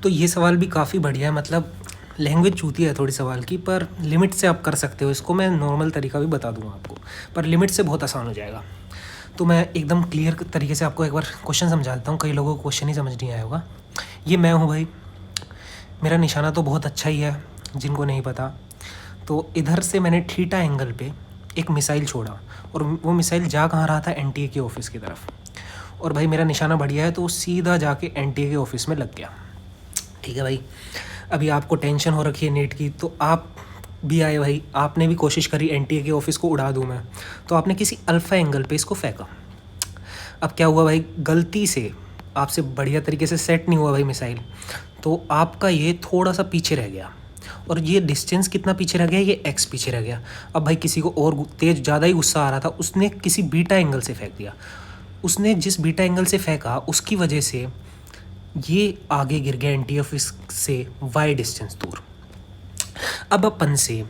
तो ये सवाल भी काफ़ी बढ़िया है, मतलब लैंग्वेज चूती है थोड़ी सवाल की, पर लिमिट से आप कर सकते हो इसको। मैं नॉर्मल तरीका भी बता दूंगा आपको, पर लिमिट से बहुत आसान हो जाएगा। तो मैं एकदम क्लियर तरीके से आपको एक बार क्वेश्चन समझा देता हूँ, कई लोगों को क्वेश्चन ही समझ नहीं आया होगा। ये मैं हूँ भाई, मेरा निशाना तो बहुत अच्छा ही है, जिनको नहीं पता। तो इधर से मैंने थीटा एंगल पे एक मिसाइल छोड़ा, और वो मिसाइल जा कहाँ रहा था, एनटीए के ऑफिस की तरफ। और भाई मेरा निशाना बढ़िया है, तो वो सीधा जाके एनटीए के ऑफिस में लग गया। ठीक है भाई, अभी आपको टेंशन हो रखी है नेट की, तो आप भी आए भाई, आपने भी कोशिश करी एनटीए के ऑफिस को उड़ा दूँ मैं, तो आपने किसी अल्फ़ा एंगल पे इसको फेंका। अब क्या हुआ भाई, गलती से आपसे बढ़िया तरीके से सेट नहीं हुआ भाई मिसाइल, तो आपका ये थोड़ा सा पीछे रह गया। और ये डिस्टेंस कितना पीछे रह गया, ये एक्स पीछे रह गया। अब भाई किसी को और तेज ज़्यादा ही गुस्सा आ रहा था, उसने किसी बीटा एंगल से फेंक दिया। उसने जिस बीटा एंगल से फेंका उसकी वजह से ये आगे गिर गया एंटी ऑफिस से वाई डिस्टेंस दूर। अब अपन से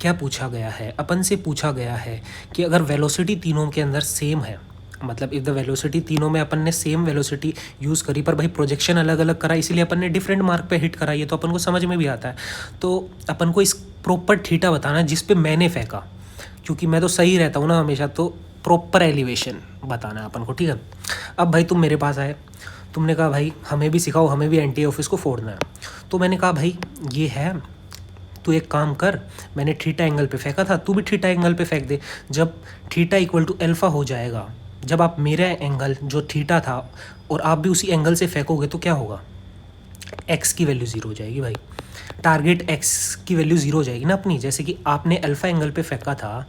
क्या पूछा गया है, अपन से पूछा गया है कि अगर वेलोसिटी तीनों के अंदर सेम है, मतलब इफ़ द वेलोसिटी तीनों में अपन ने सेम वेलोसिटी यूज़ करी, पर भाई प्रोजेक्शन अलग अलग करा, इसीलिए अपन ने डिफरेंट मार्क पे हिट करा, ये तो अपन को समझ में भी आता है। तो अपन को इस प्रॉपर थीटा बताना है जिस पे मैंने फेंका, क्योंकि मैं तो सही रहता हूँ ना हमेशा, तो प्रॉपर एलिवेशन बताना है अपन को। ठीक है, अब भाई तुम मेरे पास आए, तुमने कहा भाई हमें भी सिखाओ, हमें भी एंटी ऑफिस को फोड़ना है। तो मैंने कहा भाई ये है, तू एक काम कर, मैंने थीटा एंगल पे फेंका था, तू भी थीटा एंगल पे फेंक दे। जब थीटा इक्वल टू अल्फा हो जाएगा, जब आप मेरा एंगल जो थीटा था और आप भी उसी एंगल से फेंकोगे, तो क्या होगा, एक्स की वैल्यू ज़ीरो हो जाएगी भाई। टारगेट एक्स की वैल्यू ज़ीरो हो जाएगी ना अपनी, जैसे कि आपने अल्फ़ा एंगल पे फेंका था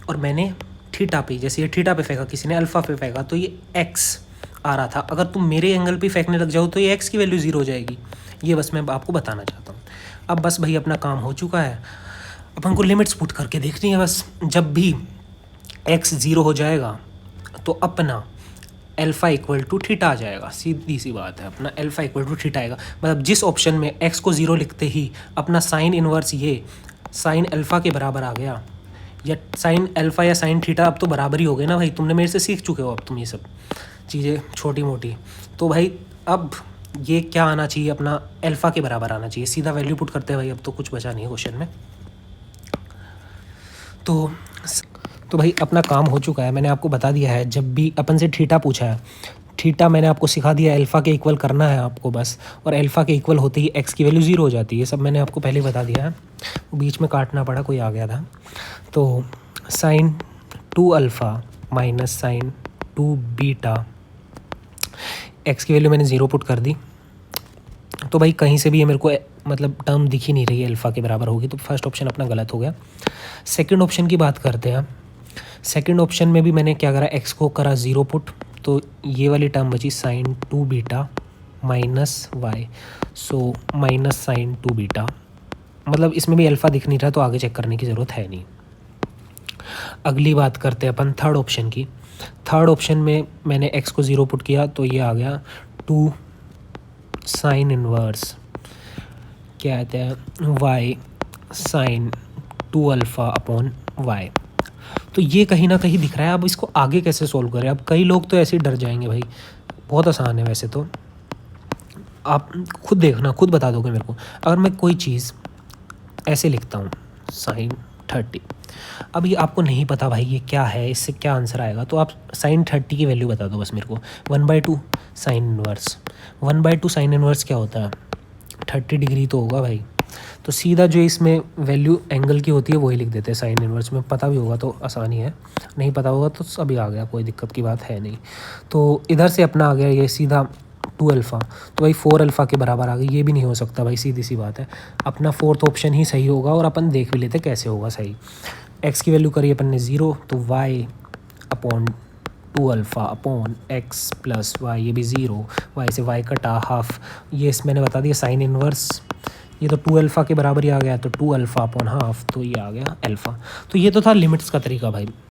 और मैंने थीटा पे, जैसे ये थीटा पे फेंका, किसी ने अल्फ़ा पे फेंका, तो ये एक्स आ रहा था। अगर तुम मेरे एंगल पे फेंकने लग जाओ तो ये एक्स की वैल्यू ज़ीरो हो जाएगी। ये बस मैं आपको बताना चाहता हूँ। अब बस भाई अपना काम हो चुका है, अपन को लिमिट्स पुट करके देखनी है बस। जब भी एक्स ज़ीरो हो जाएगा तो अपना अल्फ़ा इक्वल टू थीटा आ जाएगा, सीधी सी बात है, अपना अल्फ़ा इक्वल टू थीटा आएगा। मतलब जिस ऑप्शन में एक्स को ज़ीरो लिखते ही अपना साइन इन्वर्स ये साइन अल्फ़ा के बराबर आ गया, या साइन अल्फ़ा या साइन थीटा अब तो बराबर ही हो गए ना भाई, तुमने मेरे से सीख चुके हो अब तुम ये सब चीज़ें छोटी मोटी। तो भाई अब ये क्या आना चाहिए, अपना अल्फ़ा के बराबर आना चाहिए। सीधा वैल्यू पुट करते हैं भाई, अब तो कुछ बचा नहीं है क्वेश्चन में। तो भाई अपना काम हो चुका है, मैंने आपको बता दिया है। जब भी अपन से थीटा पूछा है, थीटा मैंने आपको सिखा दिया, अल्फ़ा के इक्वल करना है आपको बस, और अल्फ़ा के इक्वल होते ही एक्स की वैल्यू ज़ीरो हो जाती है। ये सब मैंने आपको पहले बता दिया है, बीच में काटना पड़ा, कोई आ गया था। तो sign two alpha minus sine two beta, x की वैल्यू मैंने ज़ीरो पुट कर दी। तो भाई कहीं से भी ये मेरे को मतलब टर्म दिख ही नहीं रही है अल्फ़ा के बराबर होगी, तो फर्स्ट ऑप्शन अपना गलत हो गया। सेकंड ऑप्शन की बात करते हैं। सेकंड ऑप्शन में भी मैंने क्या करा, एक्स को करा ज़ीरो पुट, तो ये वाली टर्म बची sine two beta minus y, so minus sine two beta. मतलब इसमें भी अल्फ़ा दिख नहीं रहा, तो आगे चेक करने की ज़रूरत है नहीं। अगली बात करते हैं अपन थर्ड ऑप्शन की। थर्ड ऑप्शन में मैंने एक्स को ज़ीरो पुट किया, तो ये आ गया टू साइन इनवर्स, क्या कहते हैं, y sine two alpha upon y. तो ये कहीं ना कहीं दिख रहा है। अब इसको आगे कैसे सोल्व करें, अब कई लोग तो ऐसे ही डर जाएंगे भाई, बहुत आसान है वैसे तो, आप खुद देखना, खुद बता दोगे मेरे को। अगर मैं कोई चीज़ ऐसे लिखता हूँ साइन 30, अब ये आपको नहीं पता भाई ये क्या है, इससे क्या आंसर आएगा, तो आप साइन 30 की वैल्यू बता दो बस मेरे को। 1/2 साइन इनवर्स, 1/2 साइन इनवर्स क्या होता है, 30 डिग्री तो होगा भाई। तो सीधा जो इसमें वैल्यू एंगल की होती है वही लिख देते हैं साइन इनवर्स में। पता भी होगा तो आसानी है, नहीं पता होगा तो अभी आ गया, कोई दिक्कत की बात है नहीं। तो इधर से अपना आ गया ये सीधा 2 अल्फ़ा, तो भाई 4 अल्फ़ा के बराबर आ गई। ये भी नहीं हो सकता भाई, सीधी सी बात है, अपना फोर्थ ऑप्शन ही सही होगा। और अपन देख भी लेते कैसे होगा सही। एक्स की वैल्यू करी अपन ने ज़ीरो, तो y upon 2 alpha upon x plus y, ये भी ज़ीरो, वाई से वाई कटा हाफ, ये मैंने बता दिया साइन इनवर्स, ये तो 2 अल्फ़ा के बराबर ही आ गया, तो 2 अल्फ़ा अपॉन हाफ, तो ये आ गया अल्फ़ा। तो ये तो था लिमिट्स का तरीका भाई।